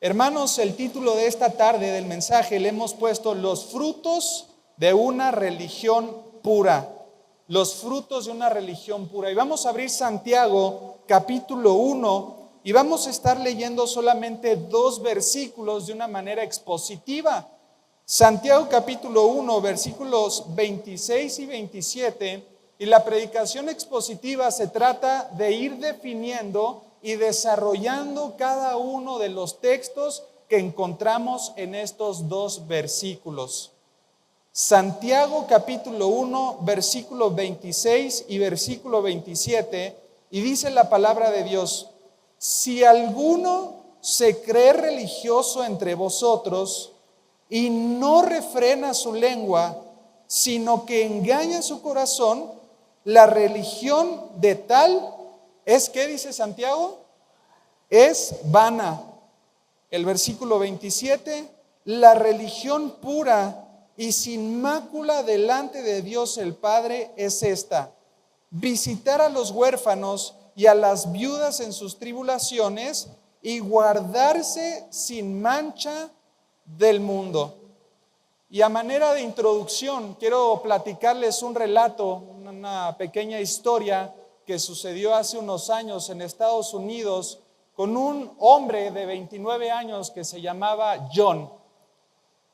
Hermanos, el título de esta tarde del mensaje le hemos puesto los frutos de una religión pura. Los frutos de una religión pura. Y vamos a abrir Santiago capítulo 1 y vamos a estar leyendo solamente 2 versículos de una manera expositiva. Santiago capítulo 1, versículos 26 y 27. Y la predicación expositiva se trata de ir definiendo y desarrollando cada uno de los textos que encontramos en estos 2 versículos. Santiago capítulo 1, versículo 26 y versículo 27, y dice la palabra de Dios: si alguno se cree religioso entre vosotros y no refrena su lengua, sino que engaña su corazón, la religión de tal es, ¿qué dice Santiago? Es vana. El versículo 27, la religión pura y sin mácula delante de Dios el Padre es esta: visitar a los huérfanos y a las viudas en sus tribulaciones y guardarse sin mancha del mundo. Y a manera de introducción, quiero platicarles un relato, una pequeña historia que sucedió hace unos años en Estados Unidos con un hombre de 29 años que se llamaba John.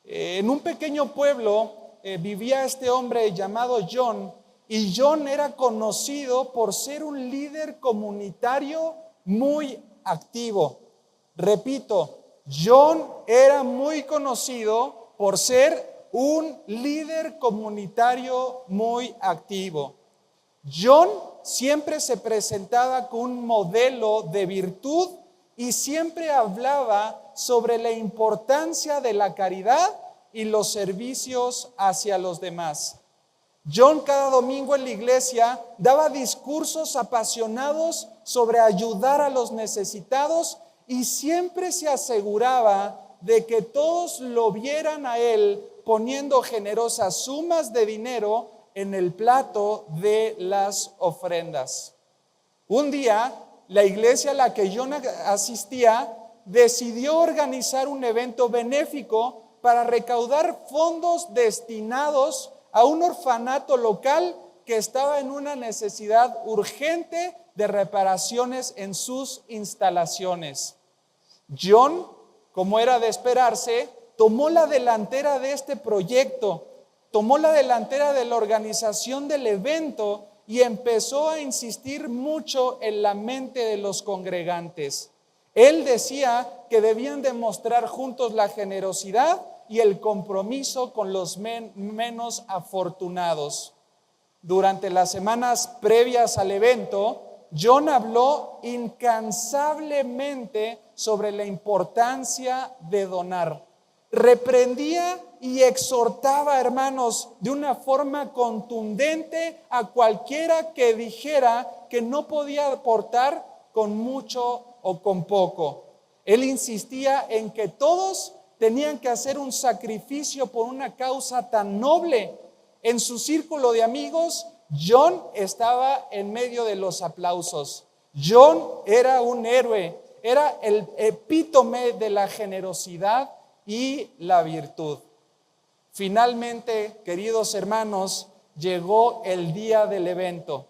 En un pequeño pueblo vivía este hombre llamado John, y John era conocido por ser un líder comunitario muy activo. Repito, John era muy conocido por ser un líder comunitario muy activo. John siempre se presentaba como un modelo de virtud y siempre hablaba sobre la importancia de la caridad y los servicios hacia los demás. John cada domingo en la iglesia daba discursos apasionados sobre ayudar a los necesitados y siempre se aseguraba de que todos lo vieran a él poniendo generosas sumas de dinero en el plato de las ofrendas. Un día, la iglesia a la que John asistía decidió organizar un evento benéfico para recaudar fondos destinados a un orfanato local que estaba en una necesidad urgente de reparaciones en sus instalaciones. John, como era de esperarse, tomó la delantera de este proyecto, tomó la delantera de la organización del evento y empezó a insistir mucho en la mente de los congregantes. Él decía que debían demostrar juntos la generosidad y el compromiso con los menos afortunados. Durante las semanas previas al evento, John habló incansablemente sobre la importancia de donar. Reprendía y exhortaba, hermanos, de una forma contundente a cualquiera que dijera que no podía aportar con mucho o con poco. Él insistía en que todos tenían que hacer un sacrificio por una causa tan noble. En su círculo de amigos, John estaba en medio de los aplausos. John era un héroe, era el epítome de la generosidad y la virtud. Finalmente, queridos hermanos, llegó el día del evento.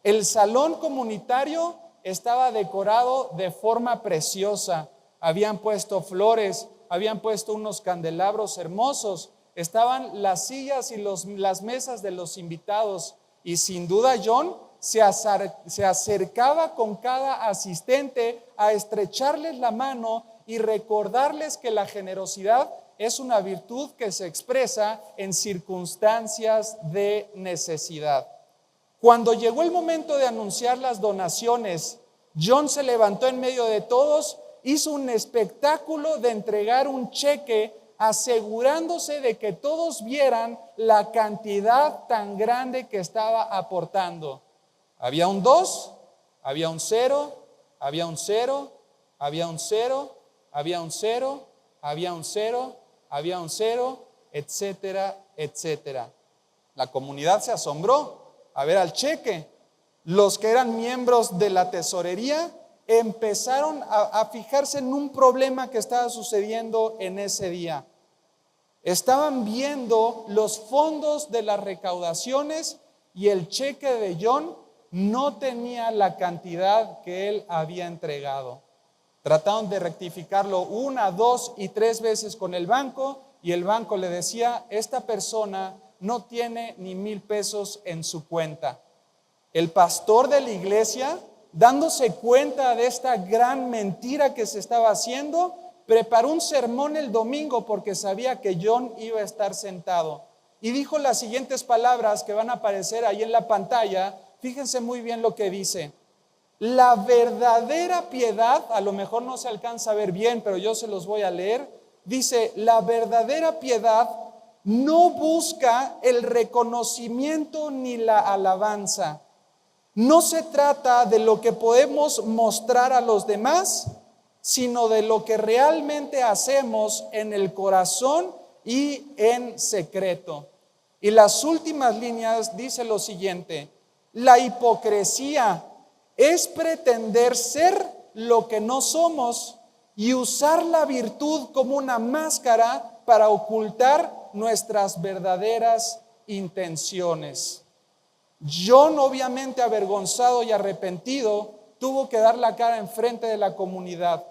El salón comunitario estaba decorado de forma preciosa. Habían puesto flores, habían puesto unos candelabros hermosos, estaban las sillas y las mesas de los invitados. Y sin duda John se acercaba con cada asistente a estrecharles la mano y recordarles que la generosidad es una virtud que se expresa en circunstancias de necesidad. Cuando llegó el momento de anunciar las donaciones, John se levantó en medio de todos, hizo un espectáculo de entregar un cheque, asegurándose de que todos vieran la cantidad tan grande que estaba aportando. Había un 2, había un 0, había un 0, había un 0, había un 0, había un 0, había un 0, etcétera, etcétera. La comunidad se asombró a ver al cheque. Los que eran miembros de la tesorería empezaron a fijarse en un problema que estaba sucediendo en ese día. Estaban viendo los fondos de las recaudaciones y el cheque de John no tenía la cantidad que él había entregado. Trataron de rectificarlo 1, 2 y 3 veces con el banco y el banco le decía: esta persona no tiene ni 1,000 pesos en su cuenta. El pastor de la iglesia, dándose cuenta de esta gran mentira que se estaba haciendo, preparó un sermón el domingo porque sabía que John iba a estar sentado. Y dijo las siguientes palabras que van a aparecer ahí en la pantalla. Fíjense muy bien lo que dice. La verdadera piedad, a lo mejor no se alcanza a ver bien, pero yo se los voy a leer. Dice: la verdadera piedad no busca el reconocimiento ni la alabanza. No se trata de lo que podemos mostrar a los demás, sino de lo que realmente hacemos en el corazón y en secreto. Y las últimas líneas dice lo siguiente: la hipocresía es pretender ser lo que no somos y usar la virtud como una máscara para ocultar nuestras verdaderas intenciones. John, obviamente avergonzado y arrepentido, tuvo que dar la cara enfrente de la comunidad,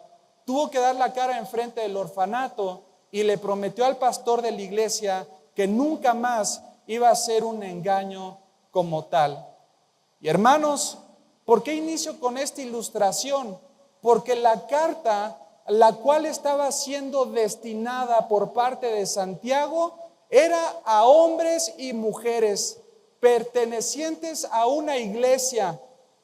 tuvo que dar la cara enfrente del orfanato y le prometió al pastor de la iglesia que nunca más iba a ser un engaño como tal. Y hermanos, ¿por qué inicio con esta ilustración? Porque la carta, la cual estaba siendo destinada por parte de Santiago, era a hombres y mujeres pertenecientes a una iglesia,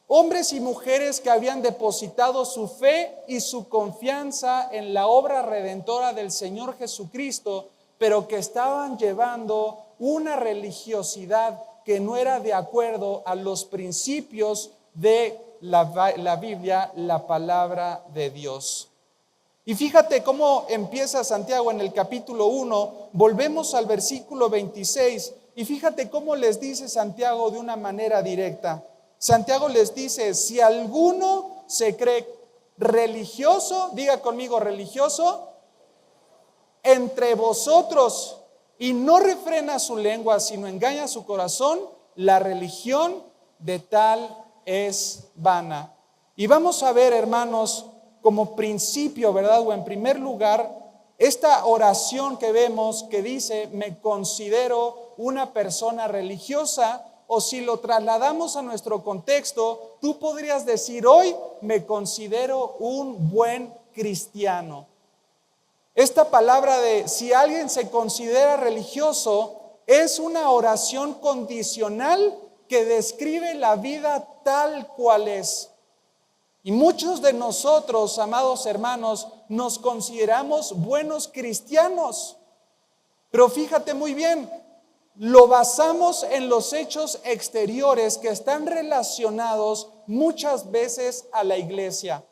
hombres y mujeres que habían depositado su fe y su confianza en la obra redentora del Señor Jesucristo, pero que estaban llevando una religiosidad que no era de acuerdo a los principios de la Biblia, la palabra de Dios. Y fíjate cómo empieza Santiago en el capítulo 1, volvemos al versículo 26 y fíjate cómo les dice Santiago de una manera directa. Santiago les dice: si alguno se cree religioso, diga conmigo religioso, entre vosotros y no refrena su lengua, sino engaña su corazón, la religión de tal es vana. Y vamos a ver, hermanos, como principio, ¿verdad? O en primer lugar, esta oración que vemos que dice: me considero una persona religiosa, o si lo trasladamos a nuestro contexto, tú podrías decir hoy: me considero un buen cristiano. Esta palabra de si alguien se considera religioso es una oración condicional que describe la vida tal cual es. Y muchos de nosotros, amados hermanos, nos consideramos buenos cristianos. Pero fíjate muy bien, lo basamos en los hechos exteriores que están relacionados muchas veces a la iglesia.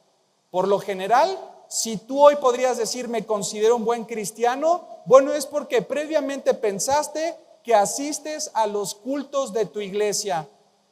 Por lo general, si tú hoy podrías decir me considero un buen cristiano, bueno, es porque previamente pensaste que asistes a los cultos de tu iglesia.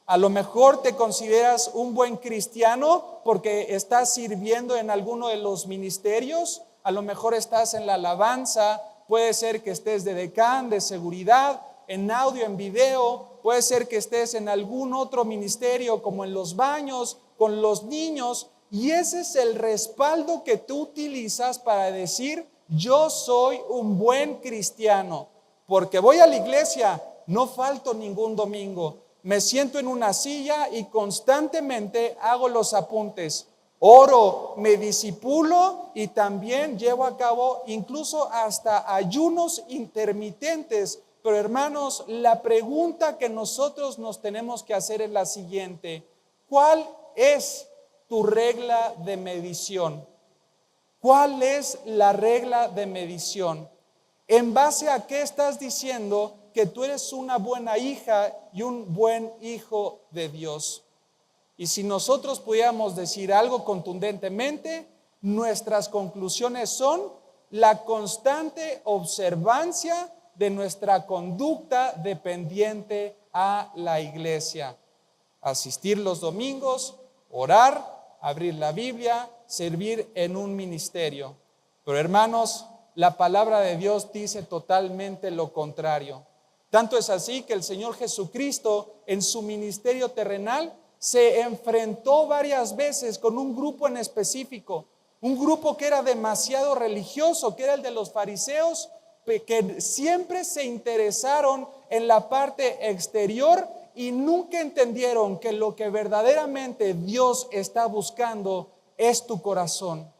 A lo mejor te consideras un buen cristiano porque estás sirviendo en alguno de los ministerios, a lo mejor estás en la alabanza, puede ser que estés de decán, de seguridad, en audio, en video, puede ser que estés en algún otro ministerio como en los baños, con los niños, y ese es el respaldo que tú utilizas para decir yo soy un buen cristiano, porque voy a la iglesia, no falto ningún domingo, me siento en una silla y constantemente hago los apuntes, oro, me disipulo y también llevo a cabo incluso hasta ayunos intermitentes. Pero hermanos, la pregunta que nosotros nos tenemos que hacer es la siguiente: ¿cuál es tu regla de medición? ¿Cuál es la regla de medición? ¿En base a qué estás diciendo que tú eres una buena hija y un buen hijo de Dios? Y si nosotros pudiéramos decir algo contundentemente, nuestras conclusiones son la constante observancia de nuestra conducta dependiente a la iglesia. Asistir los domingos, orar, abrir la Biblia, servir en un ministerio. Pero hermanos, la palabra de Dios dice totalmente lo contrario. Tanto es así que el Señor Jesucristo en su ministerio terrenal se enfrentó varias veces con un grupo en específico, un grupo que era demasiado religioso, que era el de los fariseos, que siempre se interesaron en la parte exterior y nunca entendieron que lo que verdaderamente Dios está buscando es tu corazón.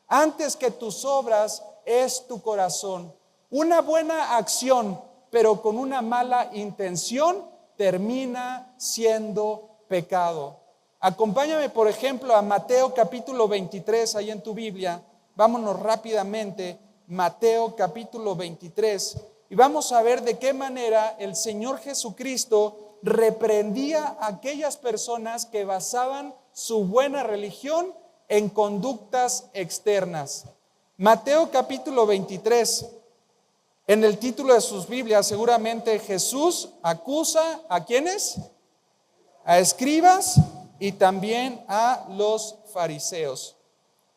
Antes que tus obras es tu corazón. Una buena acción, pero con una mala intención, termina siendo pecado. Acompáñame, por ejemplo, a Mateo capítulo 23, ahí en tu Biblia. Vámonos rápidamente, Mateo capítulo 23, y vamos a ver de qué manera el Señor Jesucristo reprendía a aquellas personas que basaban su buena religión en conductas externas. Mateo capítulo 23, en el título de sus Biblias, seguramente Jesús acusa ¿a quiénes? A escribas y también a los fariseos.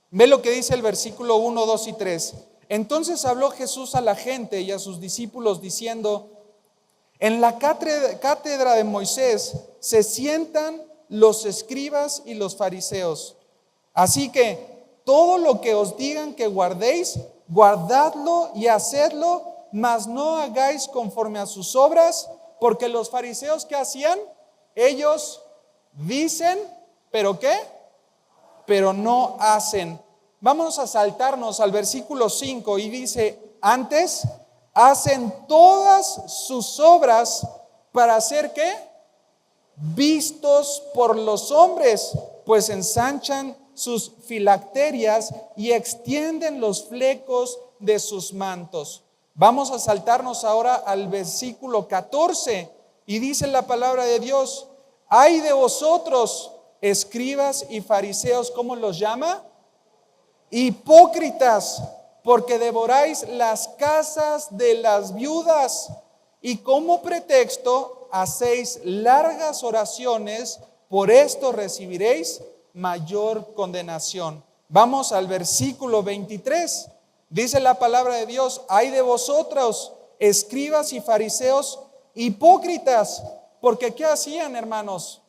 Ve lo que dice el versículo 1, 2 y 3. Entonces habló Jesús a la gente y a sus discípulos diciendo: en la cátedra de Moisés se sientan los escribas y los fariseos. Así que todo lo que os digan que guardéis, guardadlo y hacedlo, mas no hagáis conforme a sus obras, porque los fariseos, ¿qué hacían? Ellos dicen, ¿pero qué? Pero no hacen. Vamos a saltarnos al versículo 5 y dice: antes hacen todas sus obras para hacer ¿qué? Vistos por los hombres, pues ensanchan sus filacterias y extienden los flecos de sus mantos. Vamos a saltarnos ahora al versículo 14 y dice la palabra de Dios: ay de vosotros, escribas y fariseos, ¿cómo los llama? Hipócritas, porque devoráis las casas de las viudas y como pretexto hacéis largas oraciones, por esto recibiréis mayor condenación. Vamos al versículo 23. Dice la palabra de Dios: ay de vosotros, escribas y fariseos, hipócritas, porque ¿qué hacían, hermanos?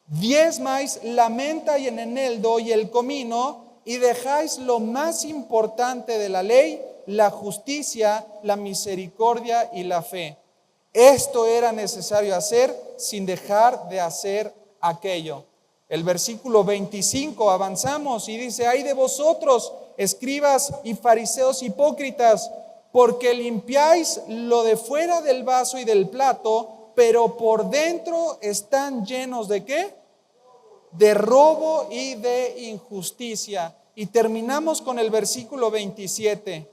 Diezmáis la menta y el eneldo y el comino, y dejáis lo más importante de la ley, la justicia, la misericordia y la fe. Esto era necesario hacer sin dejar de hacer aquello. El versículo 25, avanzamos y dice: ay de vosotros, escribas y fariseos hipócritas, porque limpiáis lo de fuera del vaso y del plato, pero por dentro están llenos ¿de qué? De robo y de injusticia. Y terminamos con el versículo 27.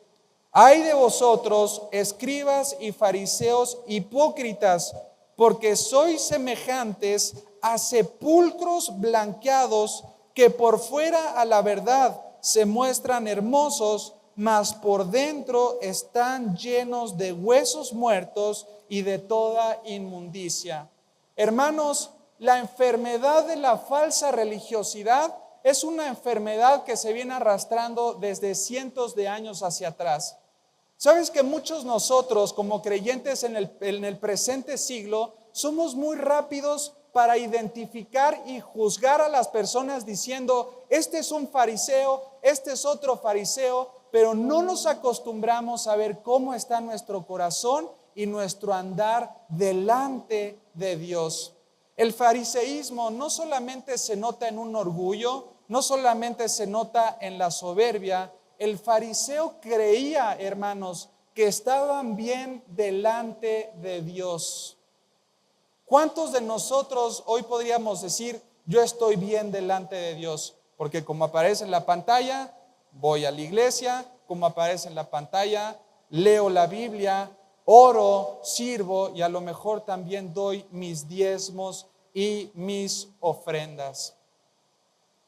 Ay de vosotros, escribas y fariseos hipócritas, porque sois semejantes a sepulcros blanqueados, que por fuera a la verdad se muestran hermosos, mas por dentro están llenos de huesos muertos y de toda inmundicia. Hermanos, la enfermedad de la falsa religiosidad es una enfermedad que se viene arrastrando desde cientos de años hacia atrás. ¿Sabes que muchos nosotros como creyentes en el presente siglo somos muy rápidos para identificar y juzgar a las personas diciendo: este es un fariseo, este es otro fariseo, pero no nos acostumbramos a ver cómo está nuestro corazón y nuestro andar delante de Dios? El fariseísmo no solamente se nota en un orgullo, no solamente se nota en la soberbia. El fariseo creía, hermanos, que estaban bien delante de Dios. ¿Cuántos de nosotros hoy podríamos decir: yo estoy bien delante de Dios? Porque como aparece en la pantalla, voy a la iglesia, como aparece en la pantalla, leo la Biblia, oro, sirvo y a lo mejor también doy mis diezmos y mis ofrendas.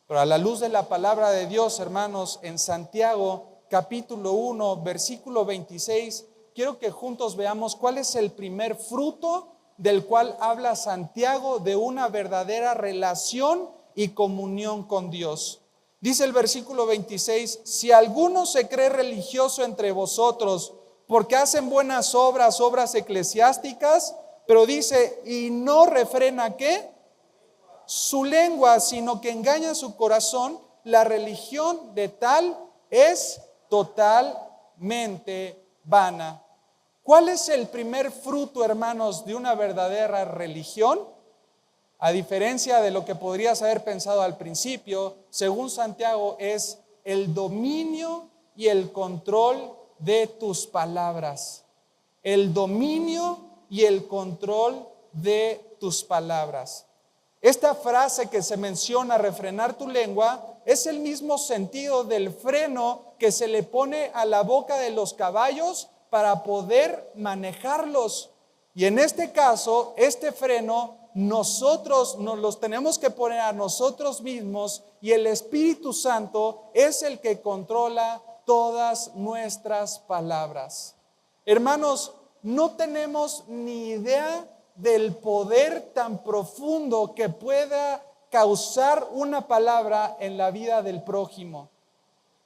Pero a la luz de la palabra de Dios, hermanos, en Santiago capítulo 1, versículo 26, quiero que juntos veamos cuál es el primer fruto del cual habla Santiago de una verdadera relación y comunión con Dios. Dice el versículo 26, si alguno se cree religioso entre vosotros porque hacen buenas obras, obras eclesiásticas, pero dice, y no refrena ¿qué? Su lengua, sino que engaña su corazón, la religión de tal es totalmente vana. ¿Cuál es el primer fruto, hermanos, de una verdadera religión? A diferencia de lo que podrías haber pensado al principio, según Santiago, es el dominio y el control de tus palabras. El dominio y el control de tus palabras. Esta frase que se menciona, refrenar tu lengua, es el mismo sentido del freno que se le pone a la boca de los caballos para poder manejarlos. Y en este caso, este freno nosotros nos los tenemos que poner a nosotros mismos, y el Espíritu Santo es el que controla todas nuestras palabras. Hermanos, no tenemos ni idea del poder tan profundo que pueda causar una palabra en la vida del prójimo.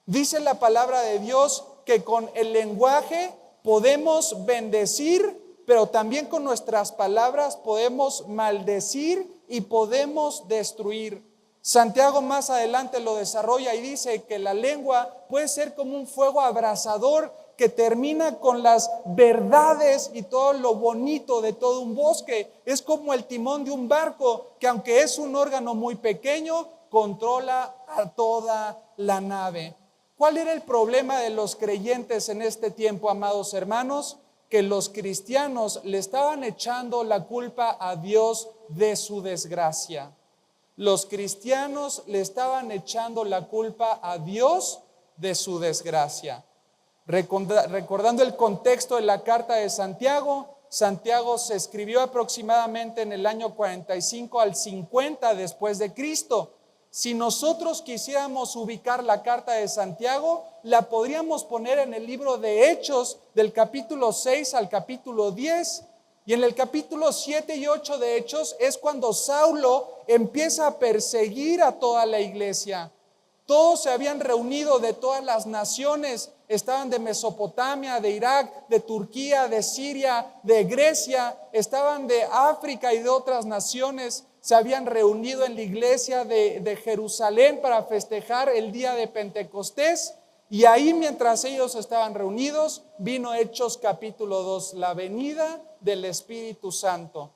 Dice la palabra de Dios que con el lenguaje podemos bendecir, pero también con nuestras palabras podemos maldecir y podemos destruir. Santiago más adelante lo desarrolla y dice que la lengua puede ser como un fuego abrasador que termina con las verdades y todo lo bonito de todo un bosque. Es como el timón de un barco que, aunque es un órgano muy pequeño, controla a toda la nave. ¿Cuál era el problema de los creyentes en este tiempo, amados hermanos? Que los cristianos le estaban echando la culpa a Dios de su desgracia. Los cristianos le estaban echando la culpa a Dios de su desgracia. Recordando el contexto de la carta de Santiago, Santiago se escribió aproximadamente en el año 45 al 50 después de Cristo. Si nosotros quisiéramos ubicar la carta de Santiago, la podríamos poner en el libro de Hechos del capítulo 6 al capítulo 10. Y en el capítulo 7 y 8 de Hechos es cuando Saulo empieza a perseguir a toda la iglesia. Todos se habían reunido de todas las naciones, estaban de Mesopotamia, de Irak, de Turquía, de Siria, de Grecia, estaban de África y de otras naciones. Se habían reunido en la iglesia de Jerusalén para festejar el día de Pentecostés. Y ahí, mientras ellos estaban reunidos, vino Hechos capítulo 2, la venida del Espíritu Santo.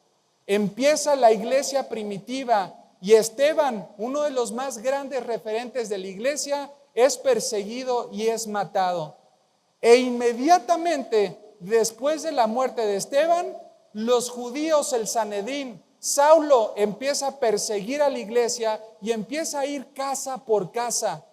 Empieza la iglesia primitiva y Esteban, uno de los más grandes referentes de la iglesia, es perseguido y es matado. E inmediatamente después de la muerte de Esteban, los judíos, el Sanedrín, Saulo empieza a perseguir a la iglesia y empieza a ir casa por casa,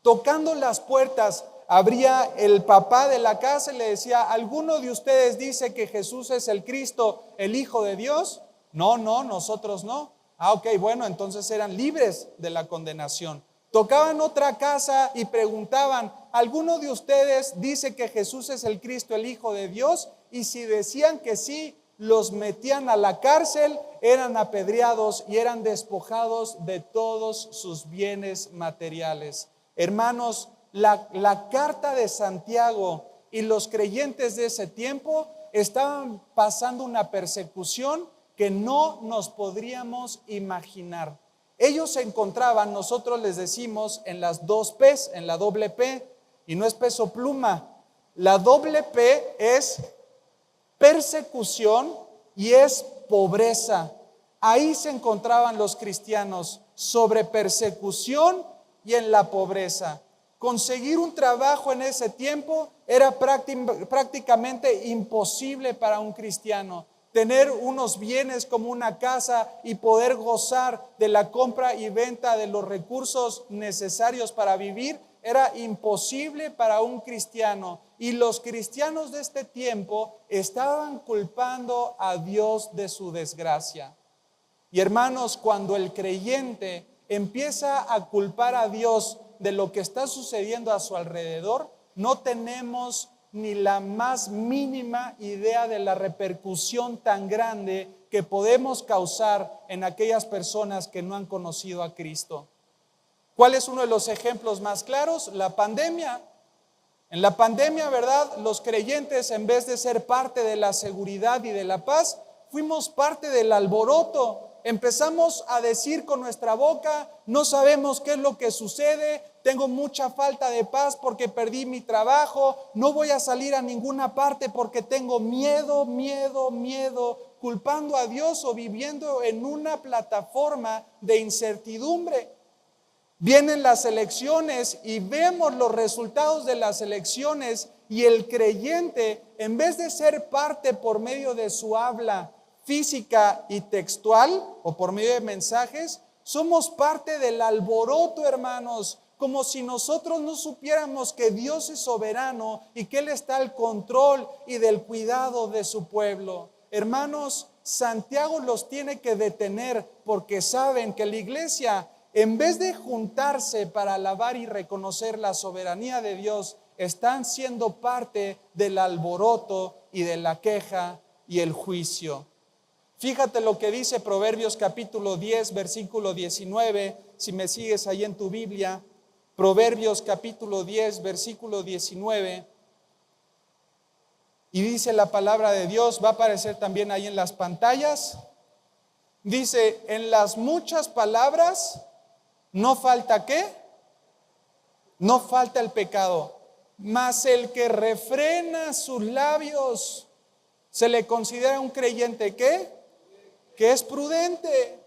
tocando las puertas. Abría el papá de la casa y le decía: ¿alguno de ustedes dice que Jesús es el Cristo, el Hijo de Dios? No, nosotros no. Ok, bueno, entonces eran libres de la condenación. Tocaban otra casa y preguntaban: ¿alguno de ustedes dice que Jesús es el Cristo, el Hijo de Dios? Y si decían que sí, los metían a la cárcel, eran apedreados y eran despojados de todos sus bienes materiales. Hermanos, la carta de Santiago y los creyentes de ese tiempo estaban pasando una persecución que no nos podríamos imaginar. Ellos se encontraban, nosotros les decimos, en las dos P's, en la doble P, y no es peso pluma. La doble P es persecución y es pobreza. Ahí se encontraban los cristianos, sobre persecución y en la pobreza. Conseguir un trabajo en ese tiempo era prácticamente imposible para un cristiano. Tener unos bienes como una casa y poder gozar de la compra y venta de los recursos necesarios para vivir era imposible para un cristiano. Y los cristianos de este tiempo estaban culpando a Dios de su desgracia. Y hermanos, cuando el creyente empieza a culpar a Dios de lo que está sucediendo a su alrededor, no tenemos ni la más mínima idea de la repercusión tan grande que podemos causar en aquellas personas que no han conocido a Cristo. ¿Cuál es uno de los ejemplos más claros? La pandemia. En la pandemia, ¿verdad? Los creyentes, en vez de ser parte de la seguridad y de la paz, fuimos parte del alboroto. Empezamos a decir con nuestra boca, no sabemos qué es lo que sucede, tengo mucha falta de paz porque perdí mi trabajo, no voy a salir a ninguna parte porque tengo miedo, culpando a Dios o viviendo en una plataforma de incertidumbre. Vienen las elecciones y vemos los resultados de las elecciones y el creyente, en vez de ser parte por medio de su habla física y textual o por medio de mensajes, somos parte del alboroto, hermanos, como si nosotros no supiéramos que Dios es soberano y que Él está al control y del cuidado de su pueblo. Hermanos, Santiago los tiene que detener porque saben que la iglesia, en vez de juntarse para alabar y reconocer la soberanía de Dios, están siendo parte del alboroto y de la queja y el juicio. Fíjate lo que dice Proverbios capítulo 10, versículo 19, si me sigues ahí en tu Biblia. Proverbios capítulo 10, versículo 19. Y dice la palabra de Dios, va a aparecer también ahí en las pantallas. Dice, en las muchas palabras no falta ¿qué? No falta el pecado, mas el que refrena sus labios se le considera un creyente ¿qué? Que es prudente.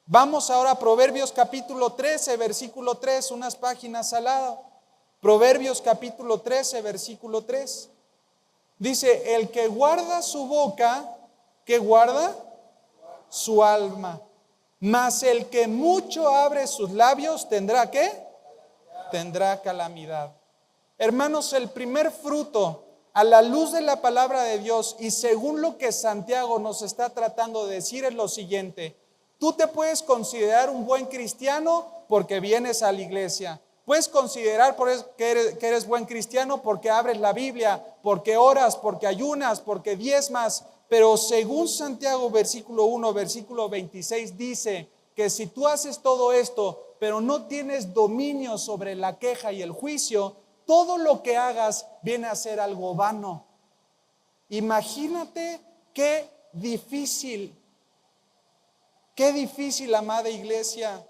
Vamos ahora a Proverbios capítulo 13, versículo 3, unas páginas al lado. Proverbios capítulo 13, versículo 3. Dice, el que guarda su boca, ¿qué guarda? Su alma. Mas el que mucho abre sus labios, ¿tendrá qué? Tendrá calamidad. Hermanos, el primer fruto a la luz de la palabra de Dios y según lo que Santiago nos está tratando de decir es lo siguiente. Tú te puedes considerar un buen cristiano porque vienes a la iglesia. Puedes considerar que eres buen cristiano porque abres la Biblia, porque oras, porque ayunas, porque diezmas. Pero según Santiago versículo 1, versículo 26 dice que si tú haces todo esto, pero no tienes dominio sobre la queja y el juicio, todo lo que hagas viene a ser algo vano. Imagínate qué difícil, amada iglesia.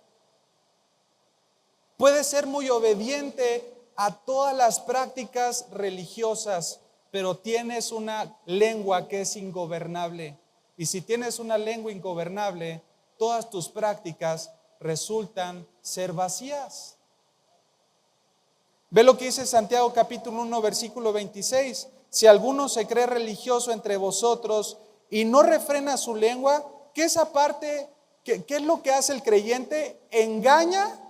Puedes ser muy obediente a todas las prácticas religiosas, pero tienes una lengua que es ingobernable. Y si tienes una lengua ingobernable, todas tus prácticas resultan ser vacías. Ve lo que dice Santiago capítulo 1, versículo 26. Si alguno se cree religioso entre vosotros y no refrena su lengua, ¿qué es aparte? ¿Qué es lo que hace el creyente? Engaña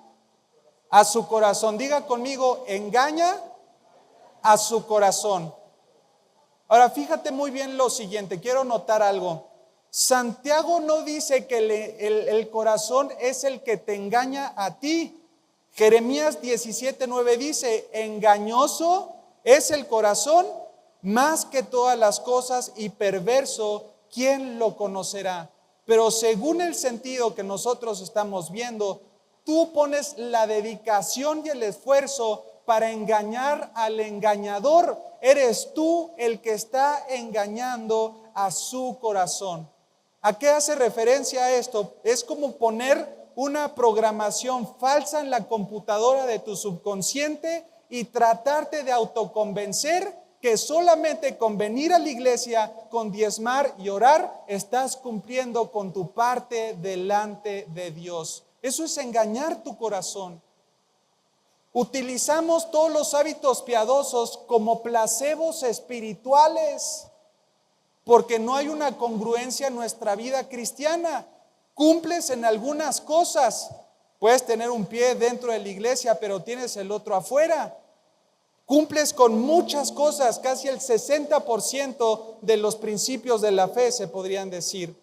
a su corazón. Diga conmigo, engaña a su corazón. Ahora fíjate muy bien lo siguiente, quiero notar algo. Santiago no dice que el corazón es el que te engaña a ti. Jeremías 17:9 dice, engañoso es el corazón más que todas las cosas y perverso, ¿quién lo conocerá? Pero según el sentido que nosotros estamos viendo, tú pones la dedicación y el esfuerzo para engañar al engañador. Eres tú el que está engañando a su corazón. ¿A qué hace referencia a esto? Es como poner una programación falsa en la computadora de tu subconsciente y tratarte de autoconvencer que solamente con venir a la iglesia, con diezmar y orar, estás cumpliendo con tu parte delante de Dios. Eso es engañar tu corazón. Utilizamos todos los hábitos piadosos como placebos espirituales, porque no hay una congruencia en nuestra vida cristiana. Cumples en algunas cosas, puedes tener un pie dentro de la iglesia, pero tienes el otro afuera. Cumples con muchas cosas, casi el 60% de los principios de la fe se podrían decir.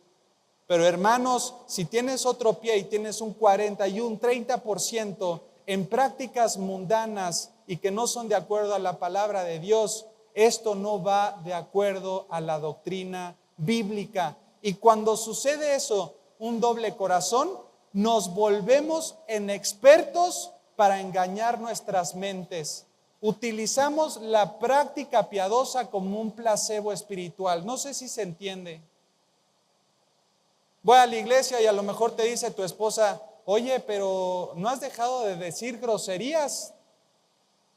Pero hermanos, si tienes otro pie y tienes un 40 y un 30% en prácticas mundanas y que no son de acuerdo a la palabra de Dios, esto no va de acuerdo a la doctrina bíblica. Y cuando sucede eso, un doble corazón, nos volvemos en expertos para engañar nuestras mentes. Utilizamos la práctica piadosa como un placebo espiritual. No sé si se entiende. Voy a la iglesia y a lo mejor te dice tu esposa, oye, pero no has dejado de decir groserías.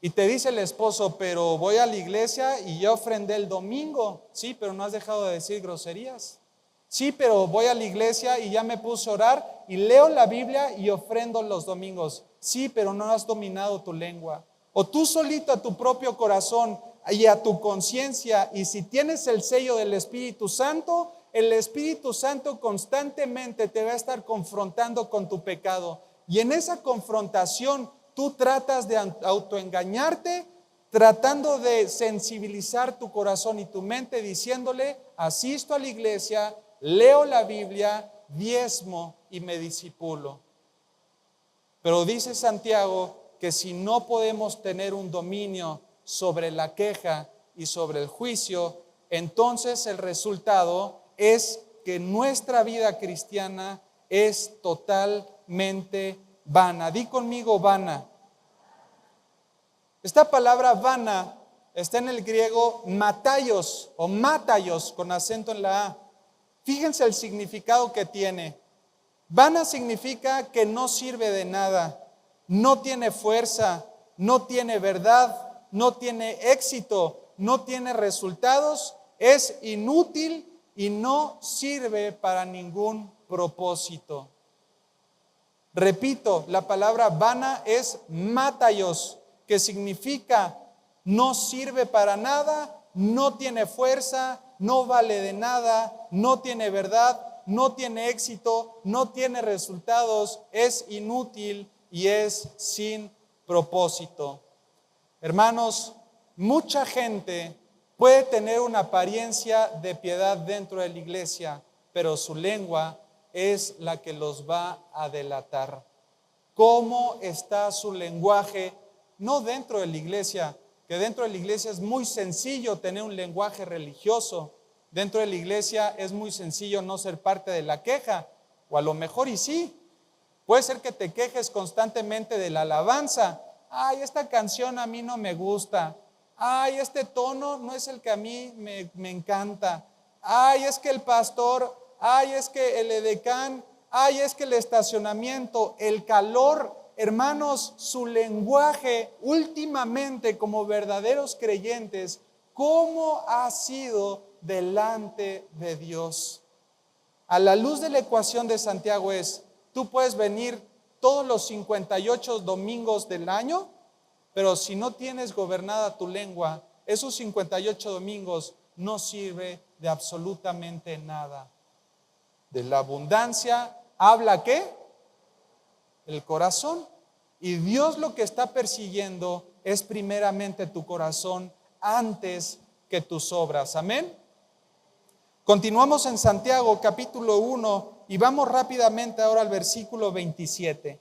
Y te dice el esposo, pero voy a la iglesia y ya ofrendé el domingo. Sí, pero no has dejado de decir groserías. Sí, pero voy a la iglesia y ya me puse a orar y leo la Biblia y ofrendo los domingos. Sí, pero no has dominado tu lengua. O tú solito a tu propio corazón y a tu conciencia, y si tienes el sello del Espíritu Santo, el Espíritu Santo constantemente te va a estar confrontando con tu pecado. Y en esa confrontación tú tratas de autoengañarte, tratando de sensibilizar tu corazón y tu mente, diciéndole, asisto a la iglesia, leo la Biblia, diezmo y me discipulo. Pero dice Santiago que si no podemos tener un dominio sobre la queja y sobre el juicio, entonces el resultado es que nuestra vida cristiana es totalmente vana. Di conmigo vana. Esta palabra vana está en el griego mataios o mataios con acento en la A. Fíjense el significado que tiene. Vana significa que no sirve de nada, no tiene fuerza, no tiene verdad, no tiene éxito, no tiene resultados, es inútil y no sirve para ningún propósito. Repito, la palabra vana es mataios, que significa no sirve para nada, no tiene fuerza, no vale de nada, no tiene verdad, no tiene éxito, no tiene resultados, es inútil y es sin propósito. Hermanos, mucha gente puede tener una apariencia de piedad dentro de la iglesia, pero su lengua es la que los va a delatar. ¿Cómo está su lenguaje? No dentro de la iglesia, que dentro de la iglesia es muy sencillo tener un lenguaje religioso. Dentro de la iglesia es muy sencillo no ser parte de la queja, o a lo mejor y sí. Puede ser que te quejes constantemente de la alabanza. Ay, esta canción a mí no me gusta. Ay, este tono no es el que a mí me encanta. Ay, es que el pastor, ay, es que el edecán, ay, es que el estacionamiento, el calor. Hermanos, su lenguaje últimamente como verdaderos creyentes, ¿cómo ha sido delante de Dios? A la luz de la ecuación de Santiago es, tú puedes venir todos los 58 domingos del año, pero si no tienes gobernada tu lengua, esos 58 domingos no sirve de absolutamente nada. De la abundancia, ¿habla qué? El corazón. Y Dios lo que está persiguiendo es primeramente tu corazón antes que tus obras. Amén. Continuamos en Santiago capítulo 1 y vamos rápidamente ahora al versículo 27.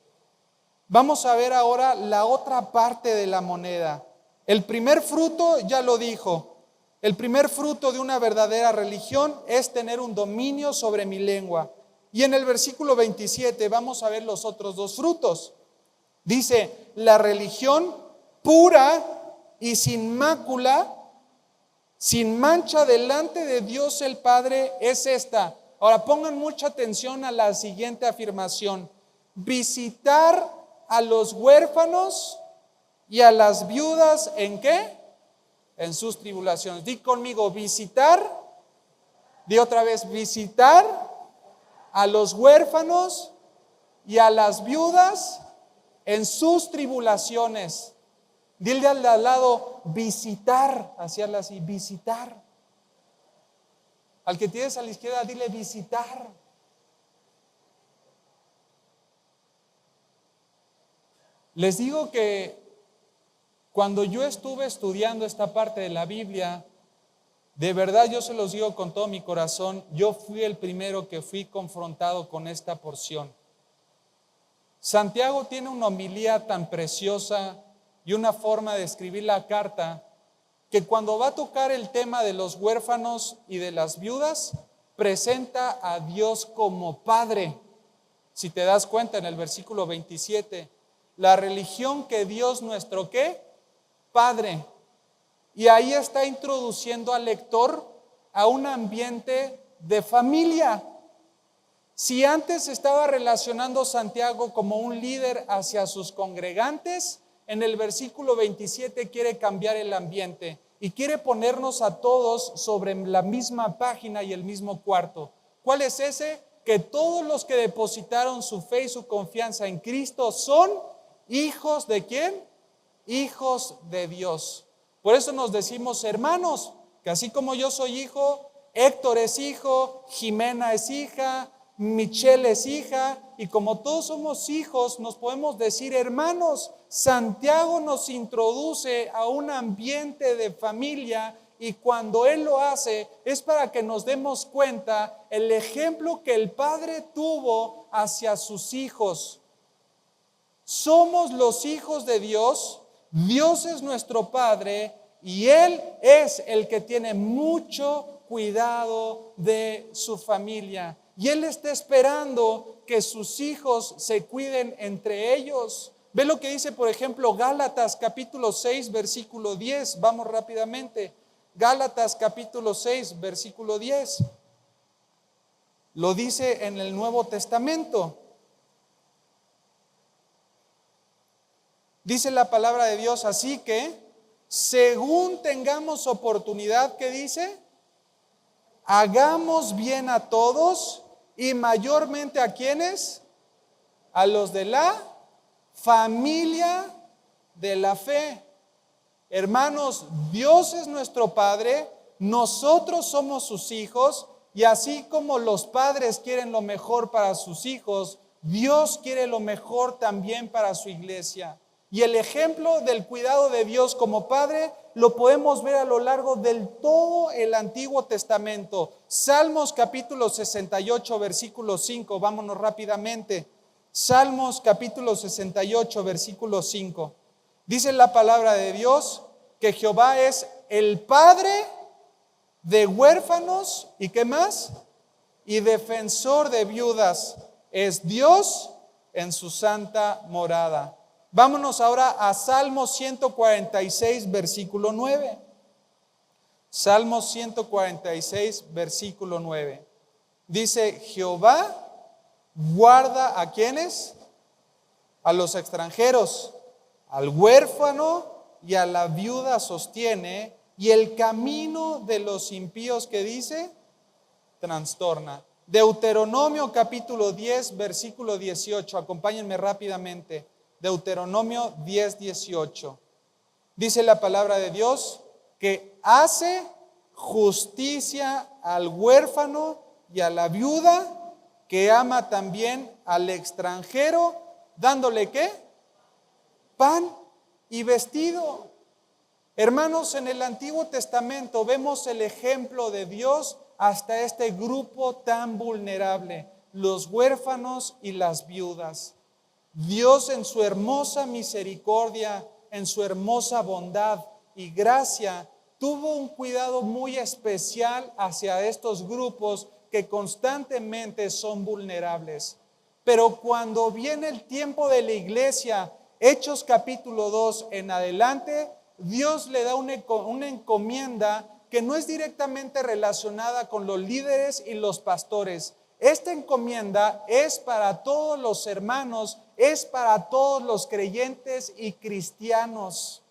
Vamos a ver ahora la otra parte de la moneda. El primer fruto, ya lo dijo, el primer fruto de una verdadera religión es tener un dominio sobre mi lengua. Y en el versículo 27 vamos a ver los otros dos frutos. Dice, la religión pura y sin mácula, sin mancha delante de Dios el Padre es esta. Ahora pongan mucha atención a la siguiente afirmación. Visitar a los huérfanos y a las viudas, ¿en qué? En sus tribulaciones. Di conmigo, visitar. Di otra vez, visitar a los huérfanos y a las viudas en sus tribulaciones. Dile al lado, visitar, hacia así, visitar. Al que tienes a la izquierda, dile visitar. Les digo que cuando yo estuve estudiando esta parte de la Biblia, de verdad yo se los digo con todo mi corazón, yo fui el primero que fui confrontado con esta porción. Santiago tiene una homilía tan preciosa y una forma de escribir la carta que cuando va a tocar el tema de los huérfanos y de las viudas, presenta a Dios como Padre. Si te das cuenta en el versículo 27, la religión que Dios nuestro, ¿qué? Padre. Y ahí está introduciendo al lector a un ambiente de familia. Si antes estaba relacionando Santiago como un líder hacia sus congregantes, en el versículo 27 quiere cambiar el ambiente y quiere ponernos a todos sobre la misma página y el mismo cuarto. ¿Cuál es ese? Que todos los que depositaron su fe y su confianza en Cristo son hijos ¿de quién? Hijos de Dios. Por eso nos decimos hermanos, que así como yo soy hijo, Héctor es hijo, Jimena es hija, Michelle es hija, y como todos somos hijos, nos podemos decir hermanos. Santiago nos introduce a un ambiente de familia, y cuando él lo hace es para que nos demos cuenta el ejemplo que el Padre tuvo hacia sus hijos. Somos los hijos de Dios, Dios es nuestro Padre y Él es el que tiene mucho cuidado de su familia. Y Él está esperando que sus hijos se cuiden entre ellos. Ve lo que dice, por ejemplo, Gálatas capítulo 6, versículo 10. Vamos rápidamente. Gálatas capítulo 6, versículo 10. Lo dice en el Nuevo Testamento. Dice la palabra de Dios, así que, según tengamos oportunidad, ¿qué dice? Hagamos bien a todos y mayormente ¿a quiénes? A los de la familia de la fe. Hermanos, Dios es nuestro Padre, nosotros somos sus hijos, y así como los padres quieren lo mejor para sus hijos, Dios quiere lo mejor también para su iglesia. Y el ejemplo del cuidado de Dios como Padre lo podemos ver a lo largo del todo el Antiguo Testamento. Salmos capítulo 68, versículo 5, vámonos rápidamente. Salmos capítulo 68, versículo 5. Dice la palabra de Dios que Jehová es el Padre de huérfanos, ¿y qué más? Y defensor de viudas. Es Dios en su santa morada. Vámonos ahora a Salmo 146, versículo 9. Salmo 146, versículo 9. Dice, Jehová guarda ¿a quiénes? A los extranjeros, al huérfano y a la viuda sostiene, y el camino de los impíos, ¿qué dice? Trastorna. Deuteronomio capítulo 10, versículo 18. Acompáñenme rápidamente. Deuteronomio 10, 18. Dice la palabra de Dios que hace justicia al huérfano y a la viuda, que ama también al extranjero, dándole ¿qué? Pan y vestido. Hermanos, en el Antiguo Testamento vemos el ejemplo de Dios hasta este grupo tan vulnerable, los huérfanos y las viudas. Dios en su hermosa misericordia, en su hermosa bondad y gracia, tuvo un cuidado muy especial hacia estos grupos que constantemente son vulnerables. Pero cuando viene el tiempo de la iglesia, Hechos capítulo 2 en adelante, Dios le da una encomienda que no es directamente relacionada con los líderes y los pastores. Esta encomienda es para todos los hermanos, es para todos los creyentes y cristianos.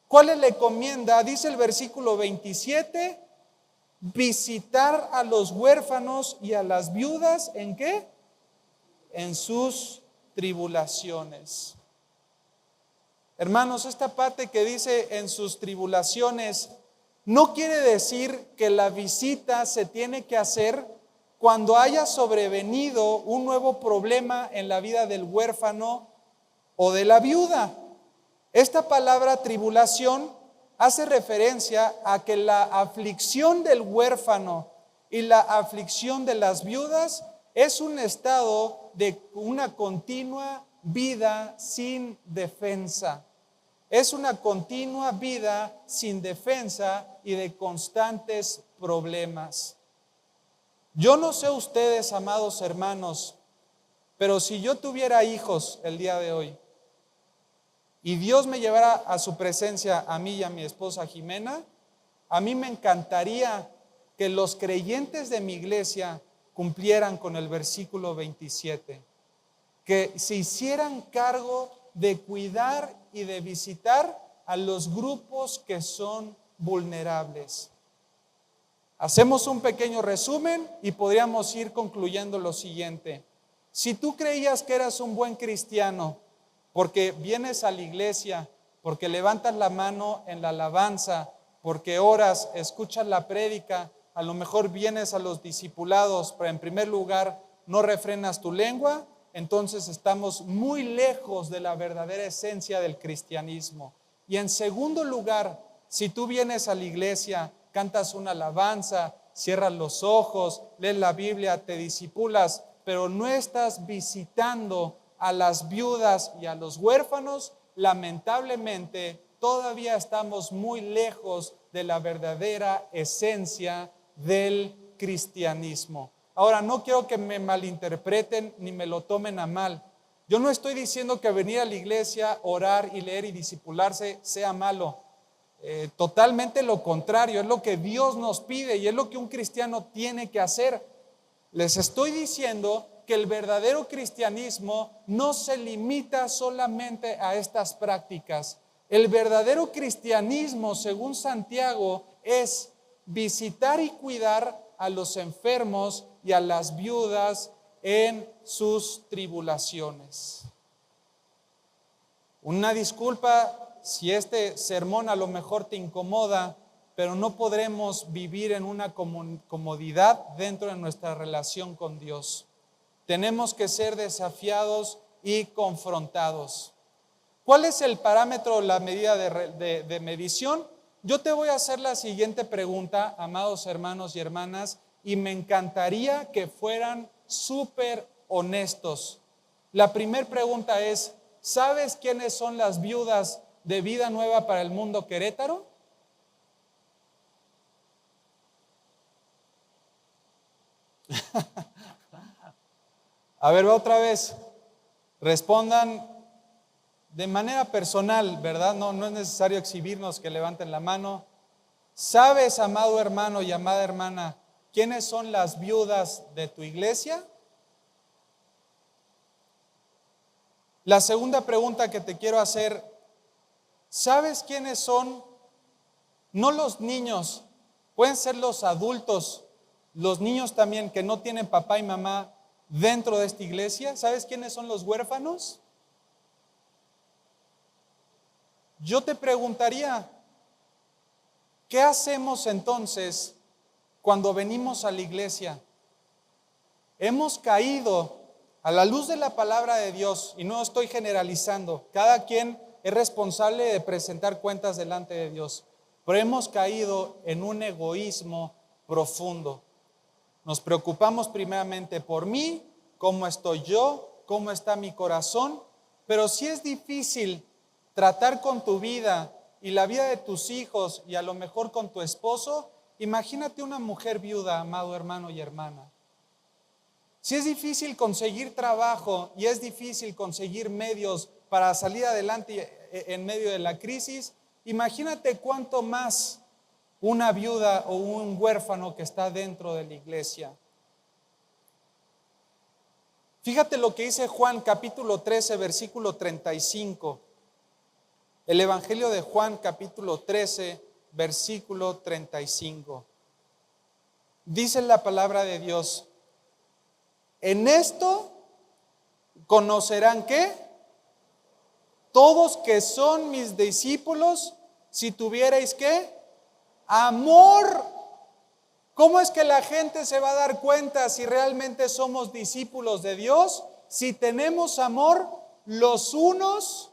¿Cuál es la encomienda? Dice el versículo 27, visitar a los huérfanos y a las viudas, ¿en qué? En sus tribulaciones. Hermanos, esta parte que dice en sus tribulaciones no quiere decir que la visita se tiene que hacer cuando haya sobrevenido un nuevo problema en la vida del huérfano o de la viuda. Esta palabra tribulación hace referencia a que la aflicción del huérfano y la aflicción de las viudas es un estado de una continua vida sin defensa. Es una continua vida sin defensa y de constantes problemas. Yo no sé ustedes, amados hermanos, pero si yo tuviera hijos el día de hoy y Dios me llevara a su presencia a mí y a mi esposa Jimena, a mí me encantaría que los creyentes de mi iglesia cumplieran con el versículo 27, que se hicieran cargo de cuidar y de visitar a los grupos que son vulnerables. Hacemos un pequeño resumen y podríamos ir concluyendo lo siguiente. Si tú creías que eras un buen cristiano porque vienes a la iglesia, porque levantas la mano en la alabanza, porque oras, escuchas la prédica, a lo mejor vienes a los discipulados, pero en primer lugar no refrenas tu lengua, entonces estamos muy lejos de la verdadera esencia del cristianismo. Y en segundo lugar, si tú vienes a la iglesia, cantas una alabanza, cierras los ojos, lees la Biblia, te discipulas, pero no estás visitando a las viudas y a los huérfanos, lamentablemente todavía estamos muy lejos de la verdadera esencia del cristianismo. Ahora, no quiero que me malinterpreten ni me lo tomen a mal. Yo no estoy diciendo que venir a la iglesia, orar y leer y discipularse sea malo. Totalmente lo contrario, es lo que Dios nos pide y es lo que un cristiano tiene que hacer. Les estoy diciendo que el verdadero cristianismo no se limita solamente a estas prácticas. El verdadero cristianismo, según Santiago, es visitar y cuidar a los enfermos y a las viudas en sus tribulaciones. Una disculpa si este sermón a lo mejor te incomoda, pero no podremos vivir en una comodidad dentro de nuestra relación con Dios. Tenemos que ser desafiados y confrontados. ¿Cuál es el parámetro, la medida de medición? Yo te voy a hacer la siguiente pregunta, amados hermanos y hermanas, y me encantaría que fueran súper honestos. La primera pregunta es, ¿sabes quiénes son las viudas de Vida Nueva para el Mundo Querétaro? A ver, otra vez, respondan de manera personal, ¿verdad? No es necesario exhibirnos, que levanten la mano. ¿Sabes, amado hermano y amada hermana, quiénes son las viudas de tu iglesia? La segunda pregunta que te quiero hacer, ¿sabes quiénes son? No los niños, pueden ser los adultos, los niños también que no tienen papá y mamá dentro de esta iglesia. ¿Sabes quiénes son los huérfanos? Yo te preguntaría, ¿qué hacemos entonces cuando venimos a la iglesia? Hemos caído a la luz de la palabra de Dios, y no estoy generalizando, cada quien es responsable de presentar cuentas delante de Dios, pero hemos caído en un egoísmo profundo. Nos preocupamos primeramente por mí, cómo estoy yo, cómo está mi corazón, pero si es difícil tratar con tu vida y la vida de tus hijos y a lo mejor con tu esposo, imagínate una mujer viuda, amado hermano y hermana. Si es difícil conseguir trabajo y es difícil conseguir medios para salir adelante en medio de la crisis, imagínate cuánto más una viuda o un huérfano que está dentro de la iglesia. Fíjate lo que dice Juan capítulo 13, versículo 35. El Evangelio de Juan capítulo 13, versículo 35. Dice la palabra de Dios: en esto conocerán ¿qué? Todos que son mis discípulos, si tuvierais ¿qué? Amor. ¿Cómo es que la gente se va a dar cuenta si realmente somos discípulos de Dios? Si tenemos amor los unos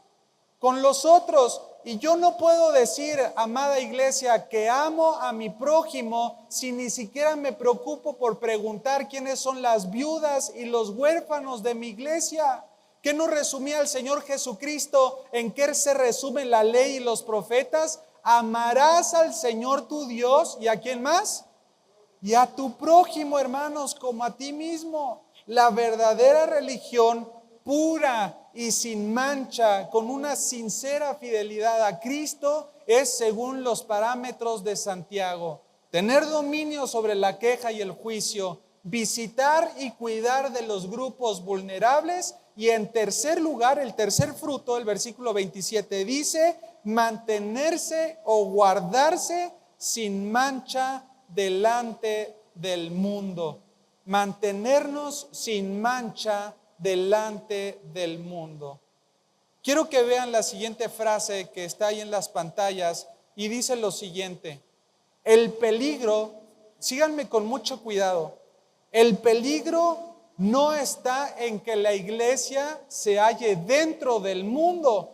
con los otros. Y yo no puedo decir, amada iglesia, que amo a mi prójimo si ni siquiera me preocupo por preguntar quiénes son las viudas y los huérfanos de mi iglesia. ¿Qué nos resumía el Señor Jesucristo? ¿En qué se resume la ley y los profetas? Amarás al Señor tu Dios, ¿y a quién más? Y a tu prójimo, hermanos, como a ti mismo. La verdadera religión pura y sin mancha, con una sincera fidelidad a Cristo, es según los parámetros de Santiago. Tener dominio sobre la queja y el juicio, visitar y cuidar de los grupos vulnerables, y en tercer lugar, el tercer fruto, el versículo 27 dice, mantenerse o guardarse sin mancha delante del mundo. Mantenernos sin mancha delante del mundo. Quiero que vean la siguiente frase que está ahí en las pantallas y dice lo siguiente: el peligro, síganme con mucho cuidado, el peligro no está en que la iglesia se halle dentro del mundo.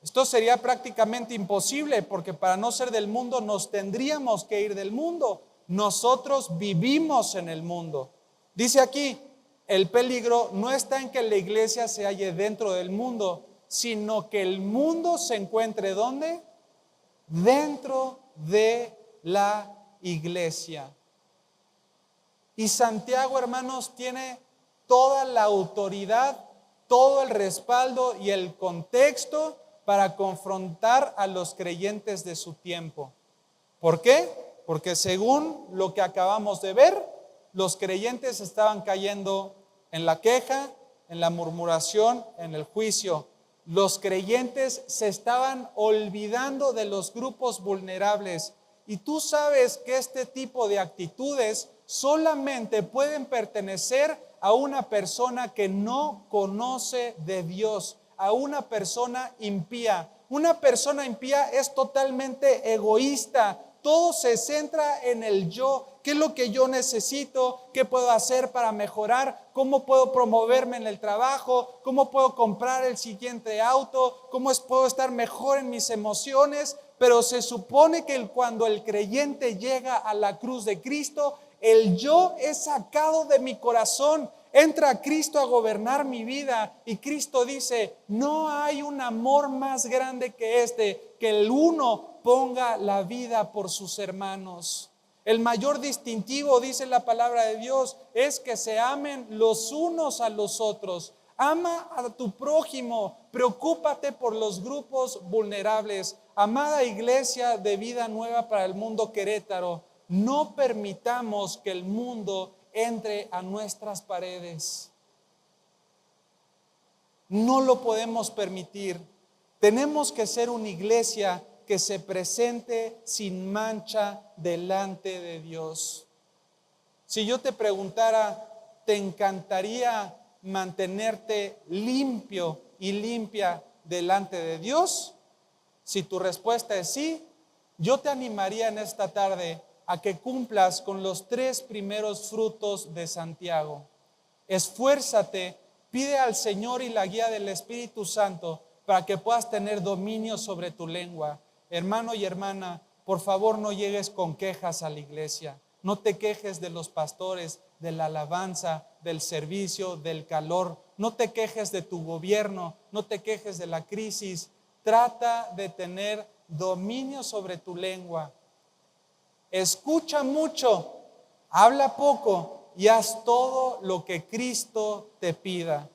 Esto sería prácticamente imposible, porque para no ser del mundo nos tendríamos que ir del mundo. Nosotros vivimos en el mundo. Dice aquí, el peligro no está en que la iglesia se halle dentro del mundo, sino que el mundo se encuentre ¿dónde? Dentro de la iglesia. Y Santiago, hermanos, tiene toda la autoridad, todo el respaldo y el contexto para confrontar a los creyentes de su tiempo. ¿Por qué? Porque según lo que acabamos de ver, los creyentes estaban cayendo en la queja, en la murmuración, en el juicio. Los creyentes se estaban olvidando de los grupos vulnerables. Y tú sabes que este tipo de actitudes solamente pueden pertenecer a una persona que no conoce de Dios, a una persona impía. Una persona impía es totalmente egoísta. Todo se centra en el yo. ¿Qué es lo que yo necesito? ¿Qué puedo hacer para mejorar? ¿Cómo puedo promoverme en el trabajo? ¿Cómo puedo comprar el siguiente auto? ¿Cómo puedo estar mejor en mis emociones? Pero se supone que cuando el creyente llega a la cruz de Cristo, el yo es sacado de mi corazón. Entra Cristo a gobernar mi vida y Cristo dice, no hay un amor más grande que este, que el uno ponga la vida por sus hermanos. El mayor distintivo, dice la palabra de Dios, es que se amen los unos a los otros. Ama a tu prójimo, preocúpate por los grupos vulnerables. Amada iglesia de Vida Nueva para el Mundo Querétaro, no permitamos que el mundo entre a nuestras paredes. No lo podemos permitir. Tenemos que ser una iglesia que se presente sin mancha delante de Dios. Si yo te preguntara, ¿te encantaría mantenerte limpio y limpia delante de Dios? Si tu respuesta es sí, yo te animaría en esta tarde a que cumplas con los 3 primeros frutos de Santiago. Esfuérzate, pide al Señor y la guía del Espíritu Santo para que puedas tener dominio sobre tu lengua. Hermano y hermana, por favor no llegues con quejas a la iglesia. No te quejes de los pastores, de la alabanza, del servicio, del calor. No te quejes de tu gobierno, no te quejes de la crisis. Trata de tener dominio sobre tu lengua. Escucha mucho, habla poco y haz todo lo que Cristo te pida.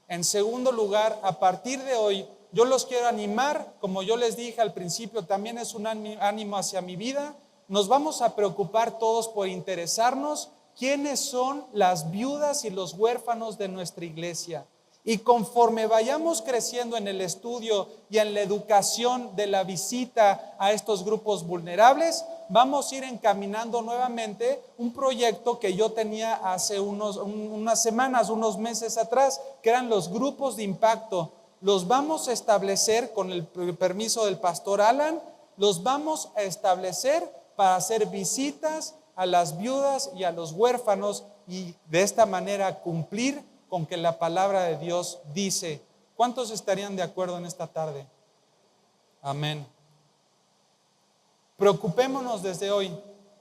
En segundo lugar, a partir de hoy, yo los quiero animar, como yo les dije al principio, también es un ánimo hacia mi vida. Nos vamos a preocupar todos por interesarnos quiénes son las viudas y los huérfanos de nuestra iglesia. Y conforme vayamos creciendo en el estudio y en la educación de la visita a estos grupos vulnerables, vamos a ir encaminando nuevamente un proyecto que yo tenía hace unas semanas, unos meses atrás, que eran los grupos de impacto. Los vamos a establecer con el permiso del pastor Alan, los vamos a establecer para hacer visitas a las viudas y a los huérfanos y de esta manera cumplir con que la palabra de Dios dice. ¿Cuántos estarían de acuerdo en esta tarde? Amén. Preocupémonos desde hoy.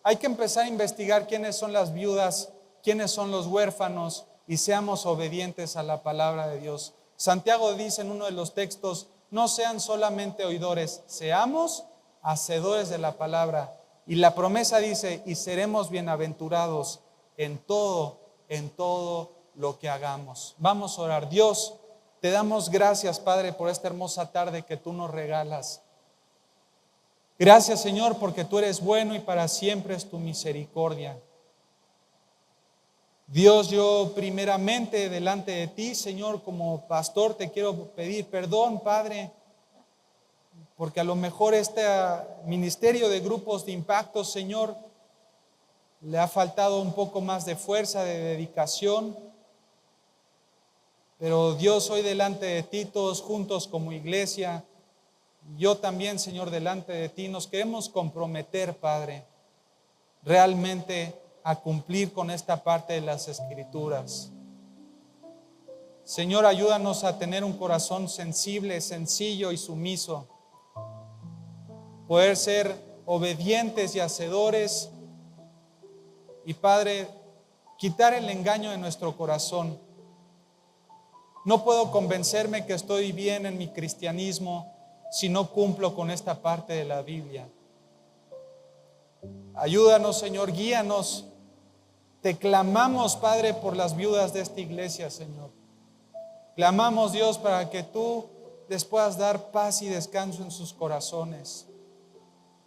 Hay que empezar a investigar quiénes son las viudas, quiénes son los huérfanos y seamos obedientes a la palabra de Dios. Santiago dice en uno de los textos, no sean solamente oidores, seamos hacedores de la palabra. Y la promesa dice, y seremos bienaventurados en todo lo que hagamos. Vamos a orar. Dios, te damos gracias, Padre, por esta hermosa tarde que tú nos regalas. Gracias, Señor, porque tú eres bueno y para siempre es tu misericordia. Dios, yo primeramente delante de ti, Señor, como pastor te quiero pedir perdón, Padre, porque a lo mejor este ministerio de grupos de impacto, Señor, le ha faltado un poco más de fuerza, de dedicación. Pero Dios, hoy delante de ti, todos juntos como iglesia, yo también, Señor, delante de ti, nos queremos comprometer, Padre, realmente a cumplir con esta parte de las Escrituras. Señor, ayúdanos a tener un corazón sensible, sencillo y sumiso, poder ser obedientes y hacedores y, Padre, quitar el engaño de nuestro corazón. No puedo convencerme que estoy bien en mi cristianismo si no cumplo con esta parte de la Biblia. Ayúdanos, Señor, guíanos. Te clamamos, Padre, por las viudas de esta iglesia, Señor. Clamamos, Dios, para que tú les puedas dar paz y descanso en sus corazones.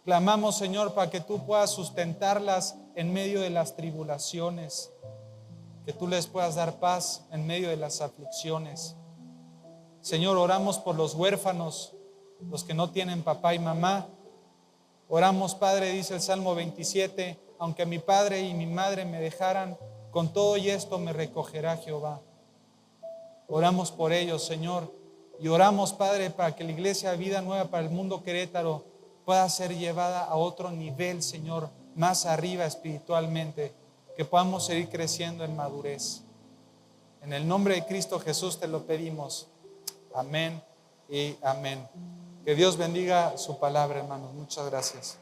Clamamos, Señor, para que tú puedas sustentarlas en medio de las tribulaciones, que tú les puedas dar paz en medio de las aflicciones. Señor, oramos por los huérfanos, los que no tienen papá y mamá. Oramos, Padre, dice el Salmo 27, aunque mi padre y mi madre me dejaran, con todo y esto me recogerá Jehová. Oramos por ellos, Señor, y oramos, Padre, para que la iglesia Vida Nueva para el Mundo Querétaro pueda ser llevada a otro nivel, Señor, más arriba espiritualmente, que podamos seguir creciendo en madurez. En el nombre de Cristo Jesús te lo pedimos. Amén y amén. Que Dios bendiga su palabra, hermanos. Muchas gracias.